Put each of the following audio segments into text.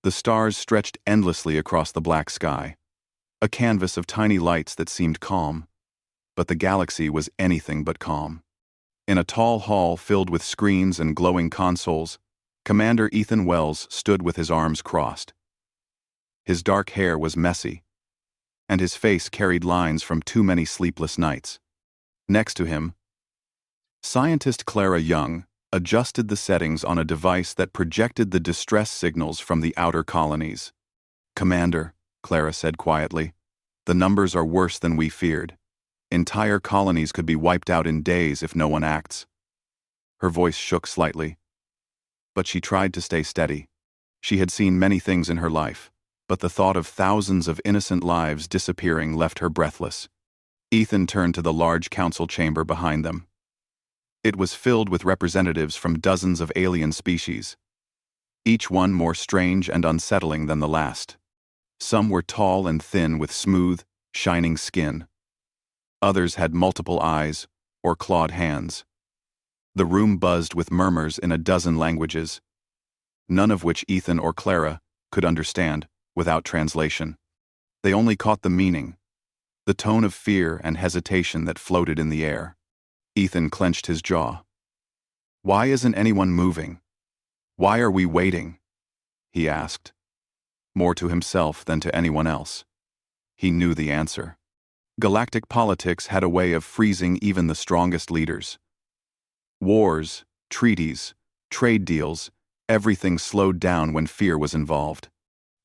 The stars stretched endlessly across the black sky, a canvas of tiny lights that seemed calm. But the galaxy was anything but calm. In a tall hall filled with screens and glowing consoles, Commander Ethan Wells stood with his arms crossed. His dark hair was messy, and his face carried lines from too many sleepless nights. Next to him, scientist Clara Young adjusted the settings on a device that projected the distress signals from the outer colonies. "Commander," Clara said quietly, "the numbers are worse than we feared. Entire colonies could be wiped out in days if no one acts." Her voice shook slightly, but she tried to stay steady. She had seen many things in her life, but the thought of thousands of innocent lives disappearing left her breathless. Ethan turned to the large council chamber behind them. It was filled with representatives from dozens of alien species, each one more strange and unsettling than the last. Some were tall and thin with smooth, shining skin. Others had multiple eyes or clawed hands. The room buzzed with murmurs in a dozen languages, none of which Ethan or Clara could understand without translation. They only caught the meaning, the tone of fear and hesitation that floated in the air. Ethan clenched his jaw. "Why isn't anyone moving? Why are we waiting?" he asked, more to himself than to anyone else. He knew the answer. Galactic politics had a way of freezing even the strongest leaders. Wars, treaties, trade deals, everything slowed down when fear was involved.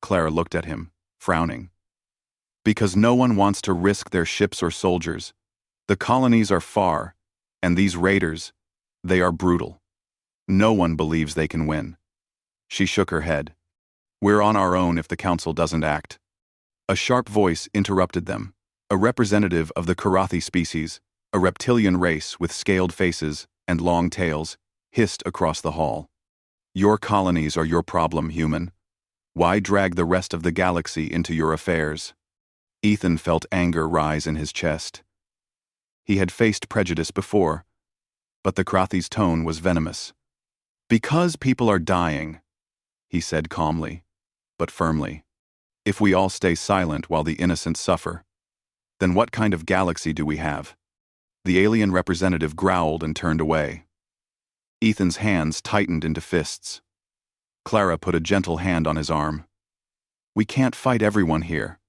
Clara looked at him, frowning. "Because no one wants to risk their ships or soldiers. The colonies are far, and these raiders, they are brutal. No one believes they can win." She shook her head. "We're on our own if the council doesn't act." A sharp voice interrupted them. A representative of the Karathi species, a reptilian race with scaled faces and long tails, hissed across the hall. "Your colonies are your problem, human. Why drag the rest of the galaxy into your affairs?" Ethan felt anger rise in his chest. He had faced prejudice before, but the Karathi's tone was venomous. "Because people are dying," he said calmly, but firmly. "If we all stay silent while the innocent suffer, then what kind of galaxy do we have?" The alien representative growled and turned away. Ethan's hands tightened into fists. Clara put a gentle hand on his arm. "We can't fight everyone here,"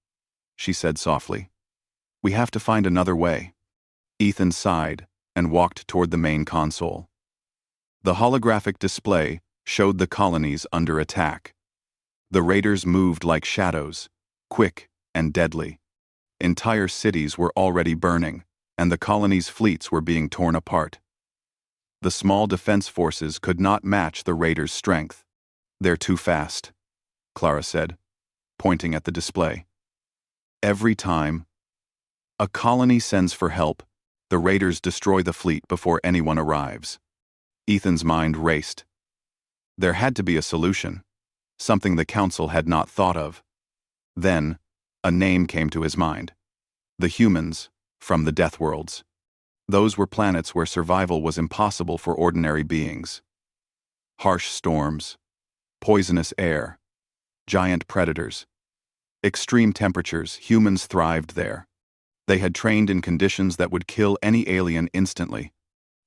she said softly. "We have to find another way." Ethan sighed and walked toward the main console. The holographic display showed the colonies under attack. The raiders moved like shadows, quick and deadly. Entire cities were already burning, and the colonies' fleets were being torn apart. The small defense forces could not match the raiders' strength. "They're too fast," Clara said, pointing at the display. "Every time a colony sends for help, the raiders destroy the fleet before anyone arrives." Ethan's mind raced. There had to be a solution, something the council had not thought of. Then, a name came to his mind. The humans from the Deathworlds. Those were planets where survival was impossible for ordinary beings. Harsh storms, poisonous air, giant predators. Extreme temperatures, humans thrived there. They had trained in conditions that would kill any alien instantly.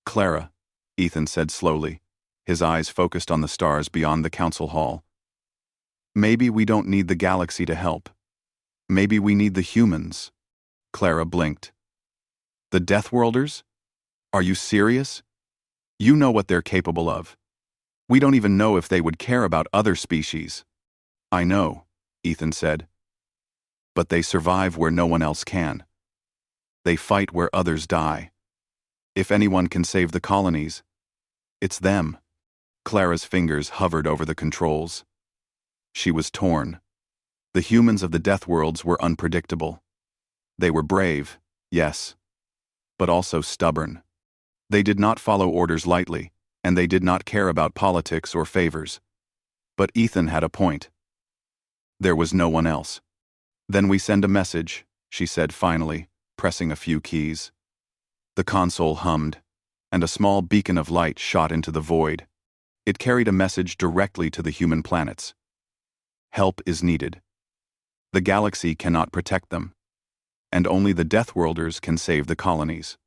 "Clara," Ethan said slowly, his eyes focused on the stars beyond the council hall. "Maybe we don't need the galaxy to help. Maybe we need the humans." Clara blinked. "The Deathworlders? Are you serious? You know what they're capable of. We don't even know if they would care about other species." "I know," Ethan said. "But they survive where no one else can. They fight where others die. If anyone can save the colonies, it's them." Clara's fingers hovered over the controls. She was torn. The humans of the Deathworlds were unpredictable. They were brave, yes, but also stubborn. They did not follow orders lightly, and they did not care about politics or favors. But Ethan had a point. There was no one else. "Then we send a message," she said finally, pressing a few keys. The console hummed, and a small beacon of light shot into the void. It carried a message directly to the human planets. Help is needed. The galaxy cannot protect them, and only the Deathworlders can save the colonies.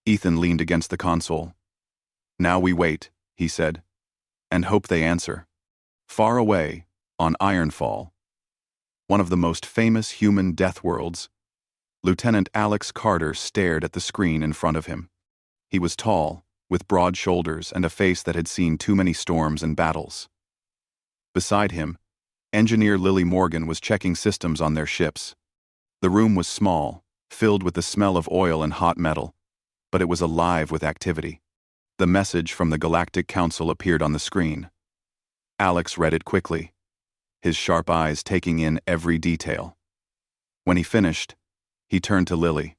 Ethan leaned against the console. Now we wait, he said, and hope they answer. Far away, on Ironfall, one of the most famous human death worlds, Lieutenant Alex Carter stared at the screen in front of him. He was tall, with broad shoulders and a face that had seen too many storms and battles. Beside him, Engineer Lily Morgan was checking systems on their ships. The room was small, filled with the smell of oil and hot metal, but it was alive with activity. The message from the Galactic Council appeared on the screen. Alex read it quickly, his sharp eyes taking in every detail. When he finished, he turned to Lily,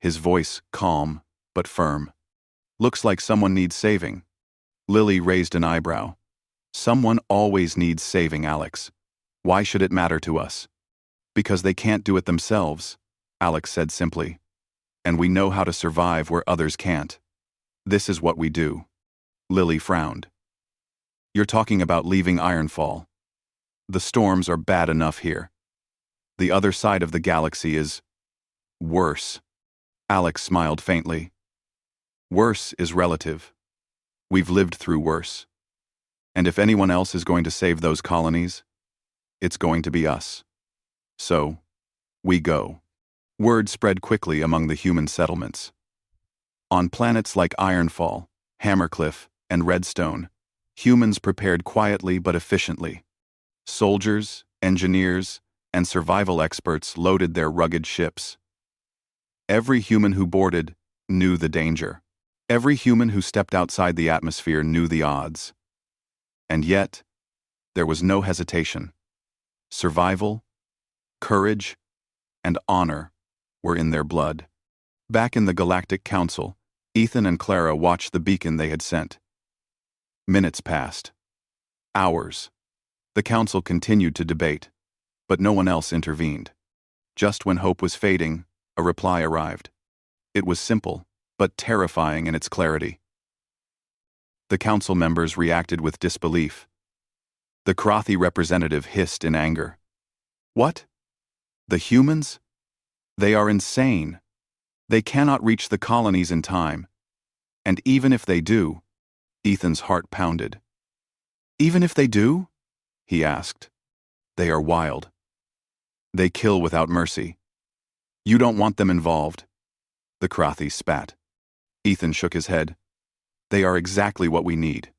his voice calm but firm. Looks like someone needs saving. Lily raised an eyebrow. Someone always needs saving, Alex. Why should it matter to us? Because they can't do it themselves, Alex said simply. And we know how to survive where others can't. This is what we do. Lily frowned. You're talking about leaving Ironfall. The storms are bad enough here. The other side of the galaxy is worse. Alex smiled faintly. Worse is relative. We've lived through worse. And if anyone else is going to save those colonies, it's going to be us. So, we go. Word spread quickly among the human settlements. On planets like Ironfall, Hammercliff, and Redstone, humans prepared quietly but efficiently. Soldiers, engineers, and survival experts loaded their rugged ships. Every human who boarded knew the danger. Every human who stepped outside the atmosphere knew the odds. And yet, there was no hesitation. Survival, courage, and honor were in their blood. Back in the Galactic Council, Ethan and Clara watched the beacon they had sent. Minutes passed. Hours. The Council continued to debate, but no one else intervened. Just when hope was fading, a reply arrived. It was simple, but terrifying in its clarity. The Council members reacted with disbelief. The Crothy representative hissed in anger. What? The humans? They are insane. They cannot reach the colonies in time. And even if they do, Ethan's heart pounded. Even if they do? He asked. They are wild. They kill without mercy. You don't want them involved. The Crothy spat. Ethan shook his head. They are exactly what we need.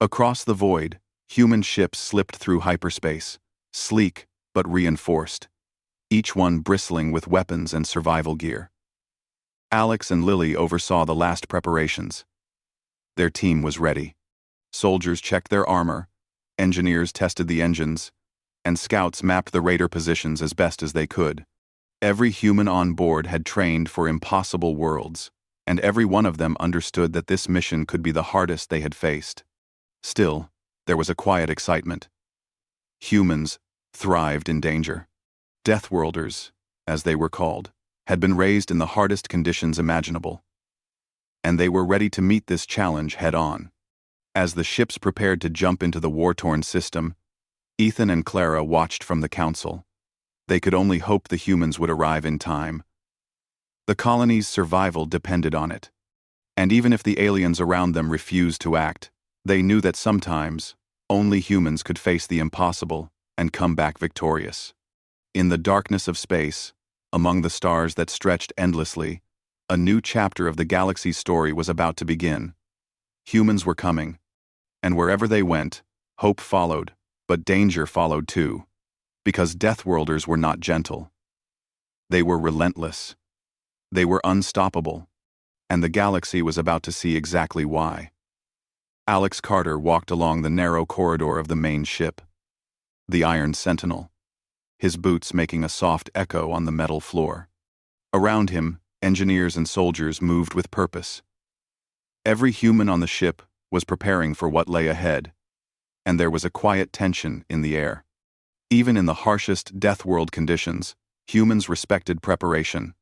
Across the void, human ships slipped through hyperspace, sleek but reinforced, each one bristling with weapons and survival gear. Alex and Lily oversaw the last preparations. Their team was ready. Soldiers checked their armor, engineers tested the engines, and scouts mapped the raider positions as best as they could. Every human on board had trained for impossible worlds, and every one of them understood that this mission could be the hardest they had faced. Still, there was a quiet excitement. Humans thrived in danger. Deathworlders, as they were called, had been raised in the hardest conditions imaginable. And they were ready to meet this challenge head-on. As the ships prepared to jump into the war-torn system, Ethan and Clara watched from the council. They could only hope the humans would arrive in time. The colony's survival depended on it. And even if the aliens around them refused to act, they knew that sometimes only humans could face the impossible and come back victorious. In the darkness of space, among the stars that stretched endlessly, a new chapter of the galaxy's story was about to begin. Humans were coming, and wherever they went, hope followed, but danger followed too, because Deathworlders were not gentle. They were relentless. They were unstoppable, and the galaxy was about to see exactly why. Alex Carter walked along the narrow corridor of the main ship, the Iron Sentinel, his boots making a soft echo on the metal floor. Around him, engineers and soldiers moved with purpose. Every human on the ship was preparing for what lay ahead, and there was a quiet tension in the air. Even in the harshest Deathworld conditions, humans respected preparation.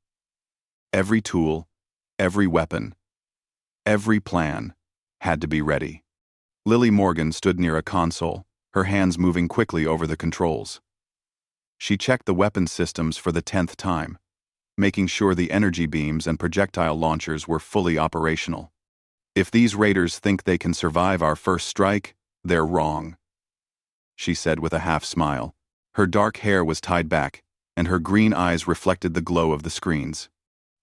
Every tool, every weapon, every plan had to be ready. Lily Morgan stood near a console, her hands moving quickly over the controls. She checked the weapons systems for the 10th time, making sure the energy beams and projectile launchers were fully operational. If these raiders think they can survive our first strike, they're wrong, she said with a half-smile. Her dark hair was tied back, and her green eyes reflected the glow of the screens.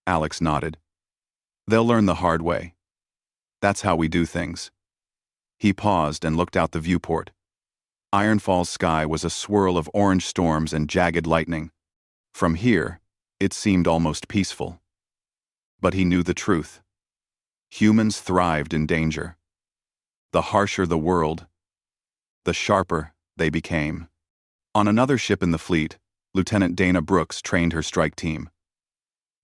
Alex nodded. They'll learn the hard way. That's how we do things. He paused and looked out the viewport. Ironfall's sky was a swirl of orange storms and jagged lightning. From here, it seemed almost peaceful. But he knew the truth. Humans thrived in danger. The harsher the world, the sharper they became. On another ship in the fleet, Lieutenant Dana Brooks trained her strike team.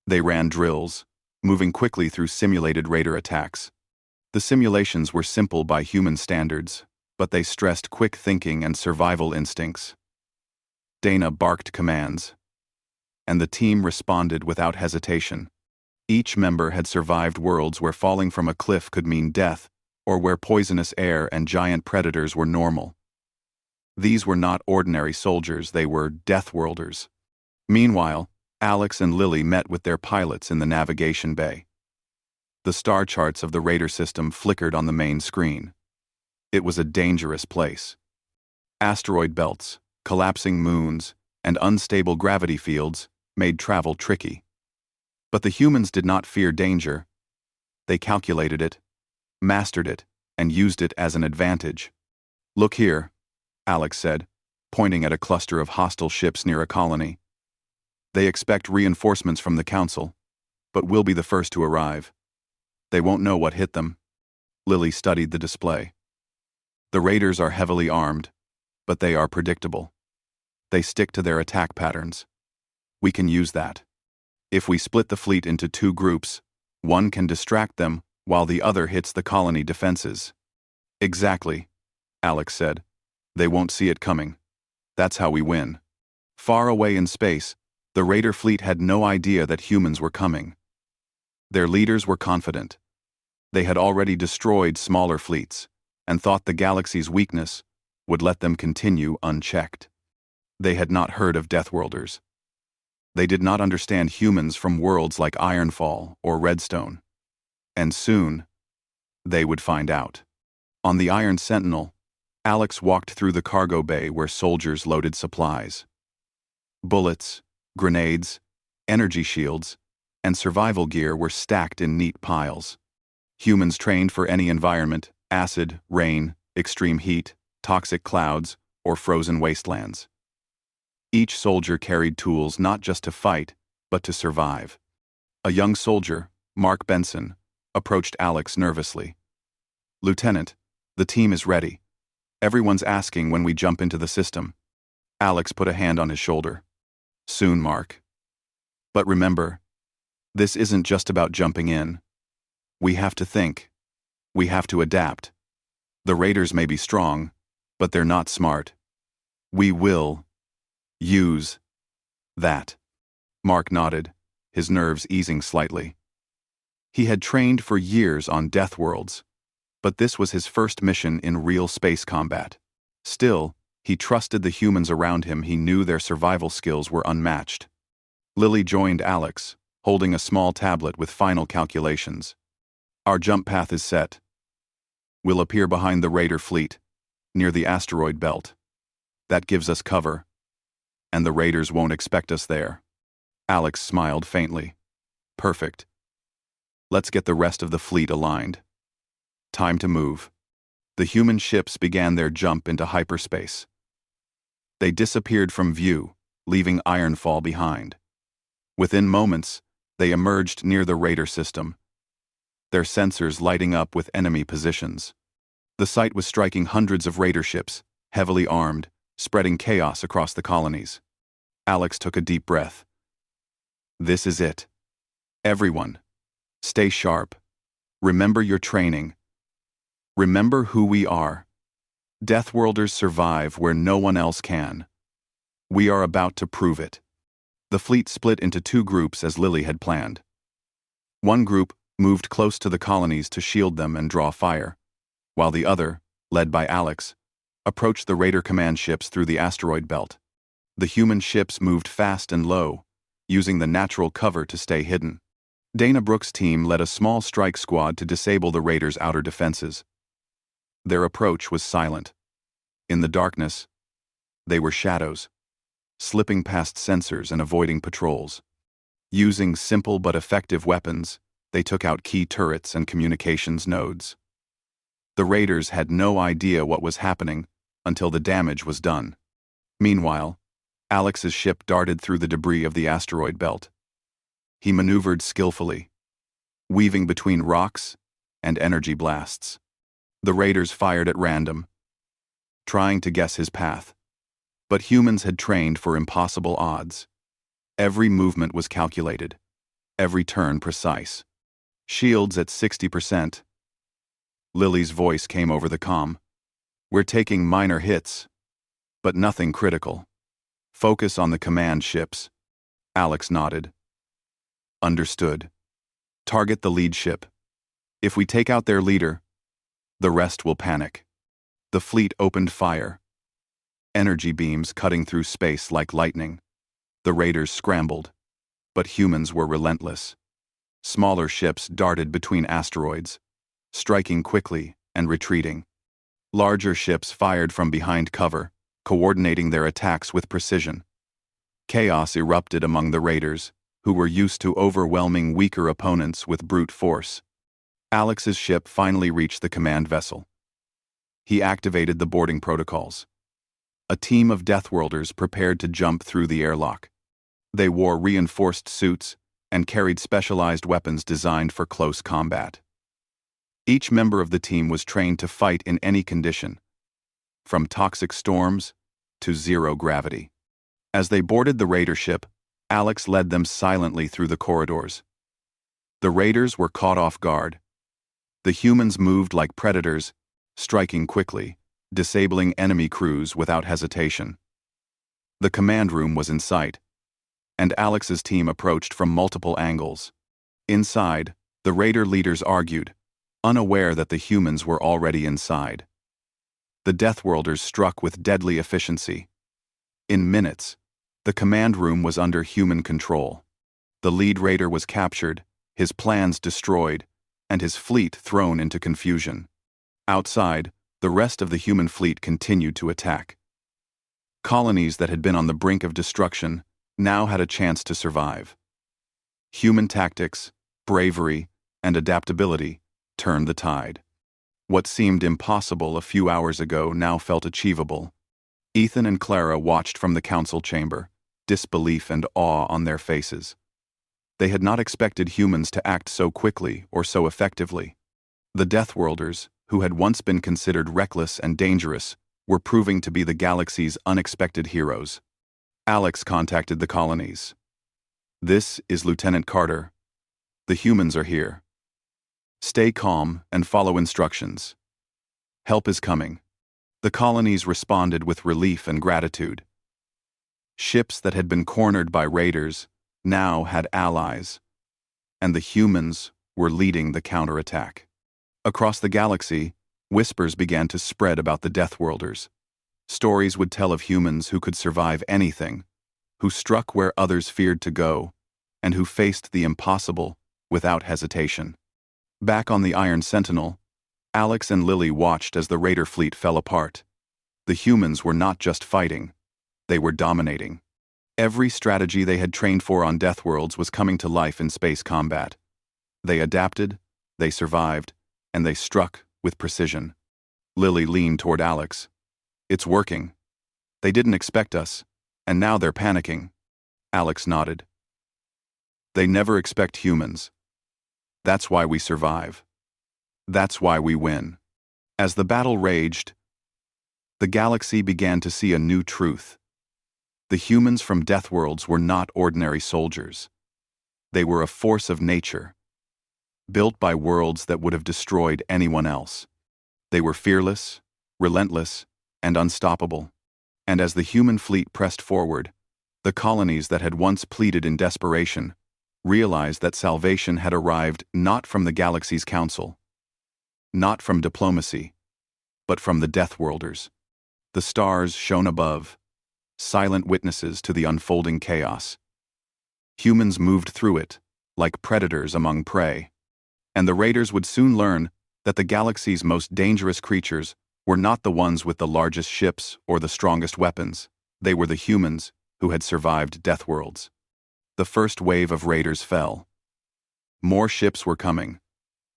They ran drills, moving quickly through simulated raider attacks. The simulations were simple by human standards, but they stressed quick thinking and survival instincts. Dana barked commands, and the team responded without hesitation. Each member had survived worlds where falling from a cliff could mean death, or where poisonous air and giant predators were normal. These were not ordinary soldiers, they were Deathworlders. Meanwhile, Alex and Lily met with their pilots in the navigation bay. The star charts of the Raider system flickered on the main screen. It was a dangerous place. Asteroid belts, collapsing moons, and unstable gravity fields made travel tricky. But the humans did not fear danger. They calculated it, mastered it, and used it as an advantage. Look here, Alex said, pointing at a cluster of hostile ships near a colony. They expect reinforcements from the Council, but we'll be the first to arrive. They won't know what hit them. Lily studied the display. The raiders are heavily armed, but they are predictable. They stick to their attack patterns. We can use that. If we split the fleet into 2 groups, one can distract them while the other hits the colony defenses. Exactly, Alex said. They won't see it coming. That's how we win. Far away in space, the raider fleet had no idea that humans were coming. Their leaders were confident. They had already destroyed smaller fleets, and thought the galaxy's weakness would let them continue unchecked. They had not heard of Deathworlders. They did not understand humans from worlds like Ironfall or Redstone. And soon, they would find out. On the Iron Sentinel, Alex walked through the cargo bay where soldiers loaded supplies. Bullets, grenades, energy shields, and survival gear were stacked in neat piles. Humans trained for any environment: acid, rain, extreme heat, toxic clouds, or frozen wastelands. Each soldier carried tools not just to fight, but to survive. A young soldier, Mark Benson, approached Alex nervously. "Lieutenant, the team is ready. Everyone's asking when we jump into the system." Alex put a hand on his shoulder. "Soon, Mark. But remember, this isn't just about jumping in. We have to think. We have to adapt. The raiders may be strong, but they're not smart. We will use that." Mark nodded, his nerves easing slightly. He had trained for years on death worlds, but this was his first mission in real space combat. Still, he trusted the humans around him. He knew their survival skills were unmatched. Lily joined Alex, holding a small tablet with final calculations. "Our jump path is set. We'll appear behind the raider fleet, near the asteroid belt. That gives us cover, and the raiders won't expect us there." Alex smiled faintly. "Perfect. Let's get the rest of the fleet aligned. Time to move." The human ships began their jump into hyperspace. They disappeared from view, leaving Ironfall behind. Within moments, they emerged near the raider system, their sensors lighting up with enemy positions. The sight was striking hundreds of raider ships, heavily armed, spreading chaos across the colonies. Alex took a deep breath. "This is it. Everyone, stay sharp. Remember your training. Remember who we are. Deathworlders survive where no one else can. We are about to prove it." The fleet split into 2 groups as Lily had planned. One group moved close to the colonies to shield them and draw fire, while the other, led by Alex, approached the Raider command ships through the asteroid belt. The human ships moved fast and low, using the natural cover to stay hidden. Dana Brooks' team led a small strike squad to disable the Raiders' outer defenses. Their approach was silent. In the darkness, they were shadows, slipping past sensors and avoiding patrols. Using simple but effective weapons, they took out key turrets and communications nodes. The Raiders had no idea what was happening until the damage was done. Meanwhile, Alex's ship darted through the debris of the asteroid belt. He maneuvered skillfully, weaving between rocks and energy blasts. The Raiders fired at random, trying to guess his path. But humans had trained for impossible odds. Every movement was calculated, every turn precise. Shields at 60%. Lily's voice came over the comm. We're taking minor hits, but nothing critical. Focus on the command ships. Alex nodded. Understood. Target the lead ship. If we take out their leader, the rest will panic. The fleet opened fire, energy beams cutting through space like lightning. The Raiders scrambled, but humans were relentless. Smaller ships darted between asteroids, striking quickly and retreating. Larger ships fired from behind cover, coordinating their attacks with precision. Chaos erupted among the Raiders, who were used to overwhelming weaker opponents with brute force. Alex's ship finally reached the command vessel. He activated the boarding protocols. A team of Deathworlders prepared to jump through the airlock. They wore reinforced suits and carried specialized weapons designed for close combat. Each member of the team was trained to fight in any condition, from toxic storms to zero gravity. As they boarded the Raider ship, Alex led them silently through the corridors. The Raiders were caught off guard. The humans moved like predators, striking quickly, disabling enemy crews without hesitation. The command room was in sight, and Alex's team approached from multiple angles. Inside, the Raider leaders argued, unaware that the humans were already inside. The Deathworlders struck with deadly efficiency. In minutes, the command room was under human control. The lead Raider was captured, his plans destroyed, and his fleet thrown into confusion. Outside, the rest of the human fleet continued to attack. Colonies that had been on the brink of destruction now had a chance to survive. Human tactics, bravery, and adaptability turned the tide. What seemed impossible a few hours ago now felt achievable. Ethan and Clara watched from the council chamber, disbelief and awe on their faces. They had not expected humans to act so quickly or so effectively. The Deathworlders, who had once been considered reckless and dangerous, were proving to be the galaxy's unexpected heroes. Alex contacted the colonies. This is Lieutenant Carter. The humans are here. Stay calm and follow instructions. Help is coming. The colonies responded with relief and gratitude. Ships that had been cornered by Raiders now had allies, and the humans were leading the counterattack. Across the galaxy, whispers began to spread about the Deathworlders. Stories would tell of humans who could survive anything, who struck where others feared to go, and who faced the impossible without hesitation. Back on the Iron Sentinel, Alex and Lily watched as the Raider fleet fell apart. The humans were not just fighting, they were dominating. Every strategy they had trained for on Deathworlds was coming to life in space combat. They adapted, they survived, and they struck with precision. Lily leaned toward Alex. It's working. They didn't expect us, and now they're panicking. Alex nodded. They never expect humans. That's why we survive. That's why we win. As the battle raged, the galaxy began to see a new truth. The humans from Deathworlds were not ordinary soldiers. They were a force of nature, built by worlds that would have destroyed anyone else. They were fearless, relentless, and unstoppable. And as the human fleet pressed forward, the colonies that had once pleaded in desperation realized that salvation had arrived not from the galaxy's council, not from diplomacy, but from the Deathworlders. The stars shone above, silent witnesses to the unfolding chaos. Humans moved through it, like predators among prey. And the raiders would soon learn that the galaxy's most dangerous creatures were not the ones with the largest ships or the strongest weapons. They were the humans who had survived Deathworlds. The first wave of raiders fell. More ships were coming,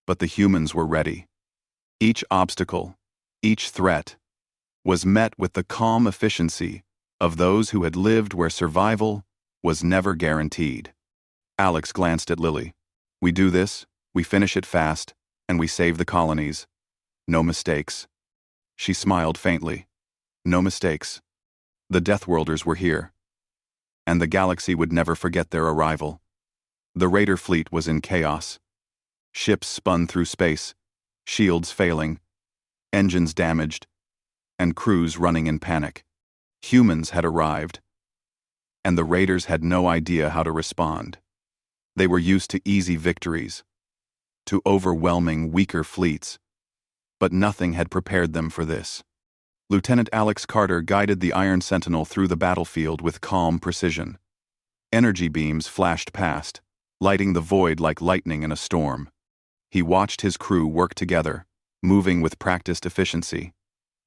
but the humans were ready. Each obstacle, each threat, was met with the calm efficiency of those who had lived where survival was never guaranteed. Alex glanced at Lily. We do this, we finish it fast, and we save the colonies. No mistakes. She smiled faintly. No mistakes. The Deathworlders were here. And the galaxy would never forget their arrival. The raider fleet was in chaos. Ships spun through space, shields failing, engines damaged, and crews running in panic. Humans had arrived, and the raiders had no idea how to respond. They were used to easy victories, to overwhelming, weaker fleets, but nothing had prepared them for this. Lieutenant Alex Carter guided the Iron Sentinel through the battlefield with calm precision. Energy beams flashed past, lighting the void like lightning in a storm. He watched his crew work together, moving with practiced efficiency.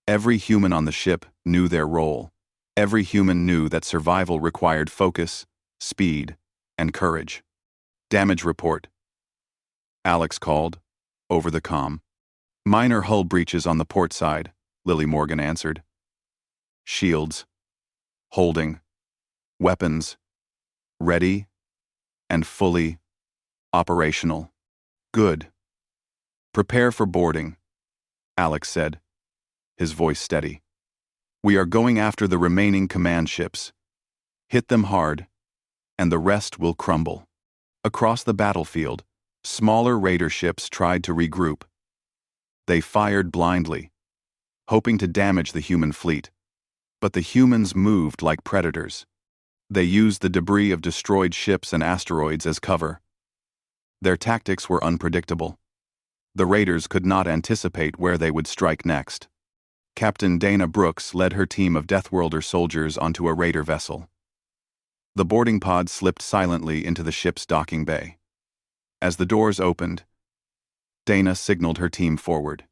Every human on the ship knew their role. Every human knew that survival required focus, speed, and courage. Damage report, Alex called, over the comm. Minor hull breaches on the port side, Lily Morgan answered. Shields. Holding. Weapons. Ready. And fully operational. Good. Prepare for boarding, Alex said, his voice steady. We are going after the remaining command ships. Hit them hard, and the rest will crumble. Across the battlefield, smaller raider ships tried to regroup. They fired blindly, hoping to damage the human fleet. But the humans moved like predators. They used the debris of destroyed ships and asteroids as cover. Their tactics were unpredictable. The raiders could not anticipate where they would strike next. Captain Dana Brooks led her team of Deathworlder soldiers onto a raider vessel. The boarding pod slipped silently into the ship's docking bay. As the doors opened, Dana signaled her team forward.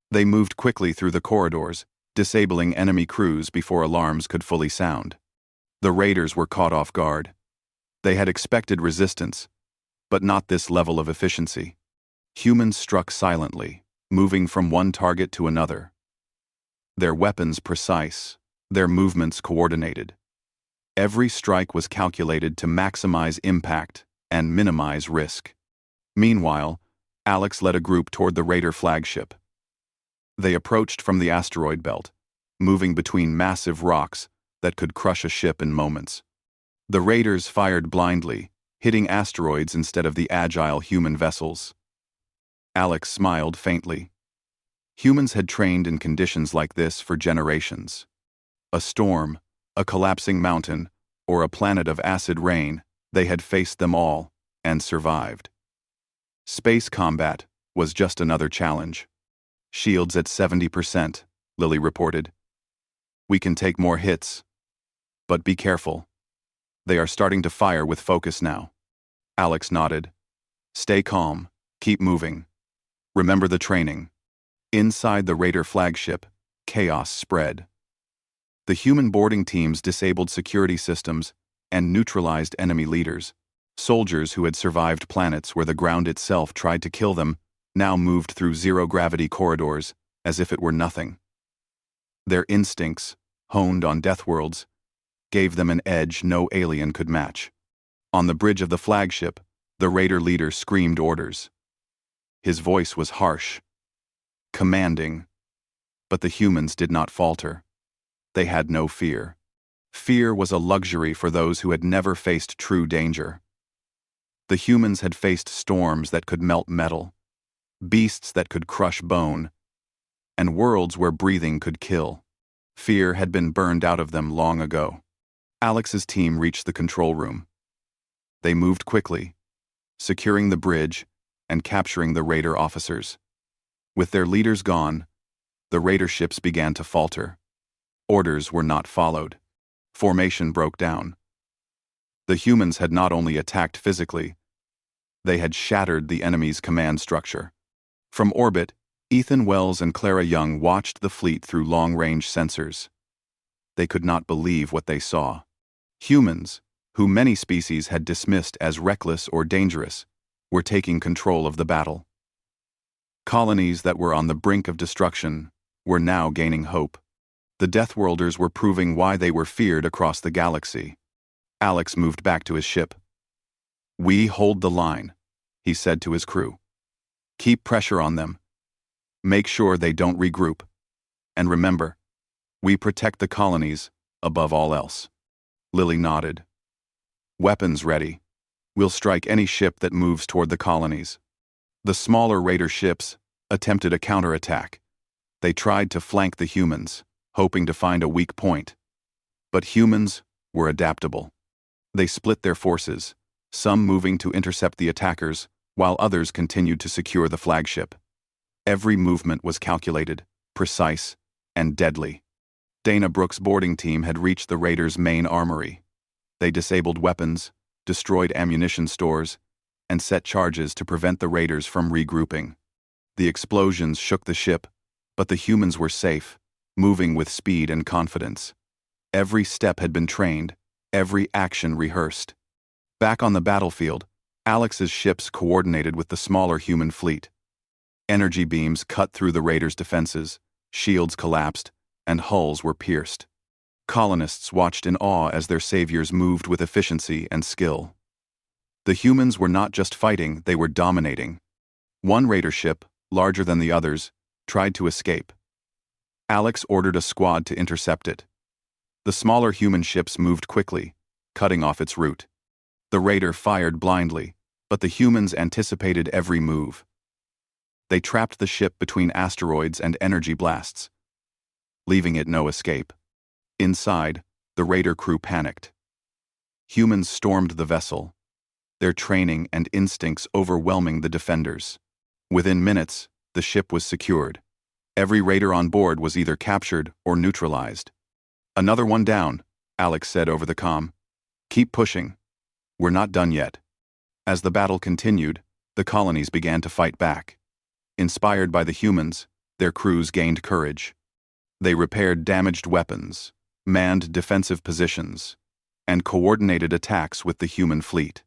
They moved quickly through the corridors, disabling enemy crews before alarms could fully sound. The raiders were caught off guard. They had expected resistance, but not this level of efficiency. Humans struck silently, moving from one target to another. Their weapons precise, their movements coordinated. Every strike was calculated to maximize impact and minimize risk. Meanwhile, Alex led a group toward the raider flagship. They approached from the asteroid belt, moving between massive rocks that could crush a ship in moments. The raiders fired blindly, hitting asteroids instead of the agile human vessels. Alex smiled faintly. Humans had trained in conditions like this for generations. A storm, a collapsing mountain, or a planet of acid rain, they had faced them all and survived. Space combat was just another challenge. Shields at 70%, Lily reported. We can take more hits. But be careful. They are starting to fire with focus now. Alex nodded. Stay calm. Keep moving. Remember the training. Inside the raider flagship, chaos spread. The human boarding teams disabled security systems and neutralized enemy leaders. Soldiers who had survived planets where the ground itself tried to kill them now moved through zero-gravity corridors as if it were nothing. Their instincts, honed on Deathworlds, gave them an edge no alien could match. On the bridge of the flagship, the raider leader screamed orders. His voice was harsh, commanding, but the humans did not falter. They had no fear. Fear was a luxury for those who had never faced true danger. The humans had faced storms that could melt metal, beasts that could crush bone, and worlds where breathing could kill. Fear had been burned out of them long ago. Alex's team reached the control room. They moved quickly, securing the bridge and capturing the raider officers. With their leaders gone, the raider ships began to falter. Orders were not followed. Formation broke down. The humans had not only attacked physically, they had shattered the enemy's command structure. From orbit, Ethan Wells and Clara Young watched the fleet through long-range sensors. They could not believe what they saw. Humans, who many species had dismissed as reckless or dangerous, were taking control of the battle. Colonies that were on the brink of destruction were now gaining hope. The Deathworlders were proving why they were feared across the galaxy. Alex moved back to his ship. "We hold the line," he said to his crew. "Keep pressure on them. Make sure they don't regroup. And remember, we protect the colonies above all else." Lily nodded. "Weapons ready. We'll strike any ship that moves toward the colonies." The smaller raider ships attempted a counterattack. They tried to flank the humans, hoping to find a weak point. But humans were adaptable. They split their forces, some moving to intercept the attackers, while others continued to secure the flagship. Every movement was calculated, precise, and deadly. Dana Brooks' boarding team had reached the raiders' main armory. They disabled weapons, destroyed ammunition stores, and set charges to prevent the raiders from regrouping. The explosions shook the ship, but the humans were safe, moving with speed and confidence. Every step had been trained, every action rehearsed. Back on the battlefield, Alex's ships coordinated with the smaller human fleet. Energy beams cut through the raiders' defenses, shields collapsed, and hulls were pierced. Colonists watched in awe as their saviors moved with efficiency and skill. The humans were not just fighting, they were dominating. One raider ship, larger than the others, tried to escape. Alex ordered a squad to intercept it. The smaller human ships moved quickly, cutting off its route. The raider fired blindly, but the humans anticipated every move. They trapped the ship between asteroids and energy blasts, leaving it no escape. Inside, the raider crew panicked. Humans stormed the vessel, their training and instincts overwhelming the defenders. Within minutes, the ship was secured. Every raider on board was either captured or neutralized. "Another one down," Alex said over the comm. "Keep pushing. We're not done yet." As the battle continued, the colonies began to fight back. Inspired by the humans, their crews gained courage. They repaired damaged weapons, manned defensive positions, and coordinated attacks with the human fleet.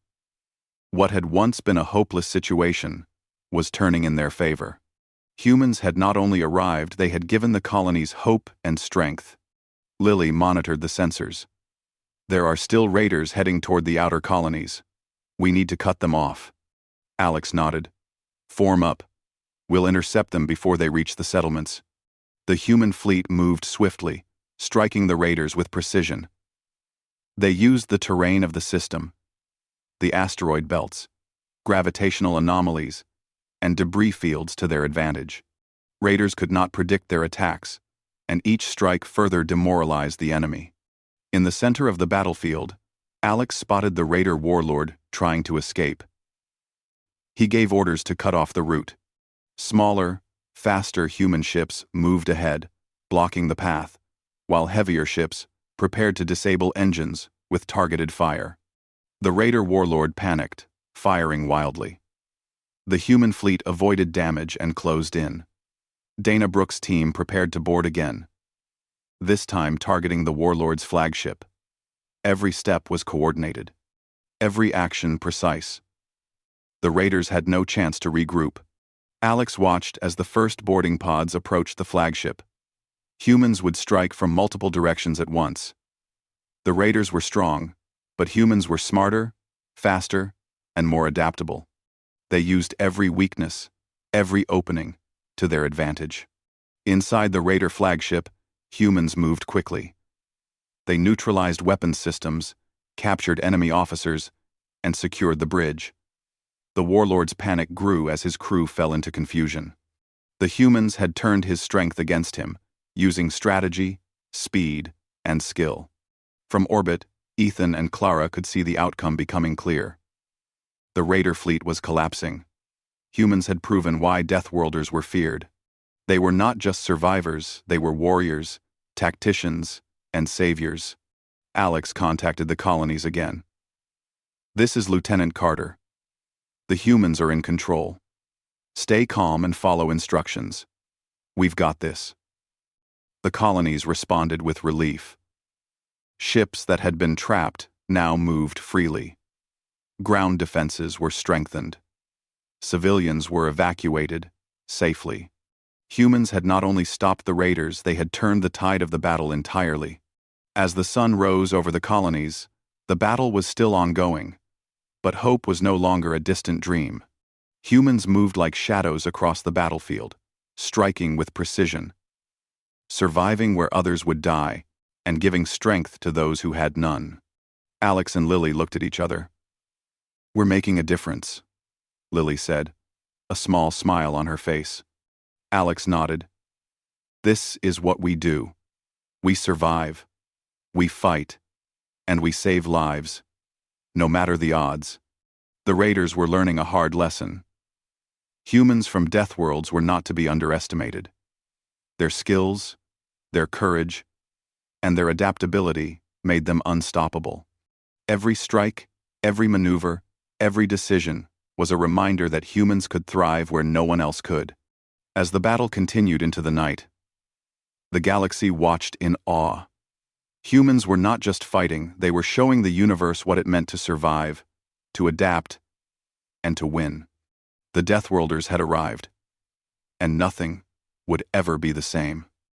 What had once been a hopeless situation was turning in their favor. Humans had not only arrived, they had given the colonies hope and strength. Lily monitored the sensors. "There are still raiders heading toward the outer colonies. We need to cut them off." Alex nodded. "Form up. We'll intercept them before they reach the settlements." The human fleet moved swiftly, striking the raiders with precision. They used the terrain of the system, the asteroid belts, gravitational anomalies, and debris fields to their advantage. Raiders could not predict their attacks, and each strike further demoralized the enemy. In the center of the battlefield, Alex spotted the raider warlord trying to escape. He gave orders to cut off the route. Smaller, faster human ships moved ahead, blocking the path, while heavier ships prepared to disable engines with targeted fire. The raider warlord panicked, firing wildly. The human fleet avoided damage and closed in. Dana Brooks' team prepared to board again, this time targeting the warlord's flagship. Every step was coordinated, every action precise. The raiders had no chance to regroup. Alex watched as the first boarding pods approached the flagship. Humans would strike from multiple directions at once. The raiders were strong, but humans were smarter, faster, and more adaptable. They used every weakness, every opening, to their advantage. Inside the raider flagship, humans moved quickly. They neutralized weapons systems, captured enemy officers, and secured the bridge. The warlord's panic grew as his crew fell into confusion. The humans had turned his strength against him, using strategy, speed, and skill. From orbit, Ethan and Clara could see the outcome becoming clear. The raider fleet was collapsing. Humans had proven why Deathworlders were feared. They were not just survivors, they were warriors, tacticians, and saviors. Alex contacted the colonies again. "This is Lieutenant Carter. The humans are in control. Stay calm and follow instructions. We've got this." The colonies responded with relief. Ships that had been trapped now moved freely. Ground defenses were strengthened. Civilians were evacuated safely. Humans had not only stopped the raiders, they had turned the tide of the battle entirely. As the sun rose over the colonies, the battle was still ongoing, but hope was no longer a distant dream. Humans moved like shadows across the battlefield, striking with precision, surviving where others would die, and giving strength to those who had none. Alex and Lily looked at each other. "We're making a difference," Lily said, a small smile on her face. Alex nodded. "This is what we do. We survive, we fight, and we save lives, no matter the odds." The raiders were learning a hard lesson. Humans from Deathworlds were not to be underestimated. Their skills, their courage, and their adaptability made them unstoppable. Every strike, every maneuver, every decision was a reminder that humans could thrive where no one else could. As the battle continued into the night, the galaxy watched in awe. Humans were not just fighting, they were showing the universe what it meant to survive, to adapt, and to win. The Deathworlders had arrived, and nothing would ever be the same.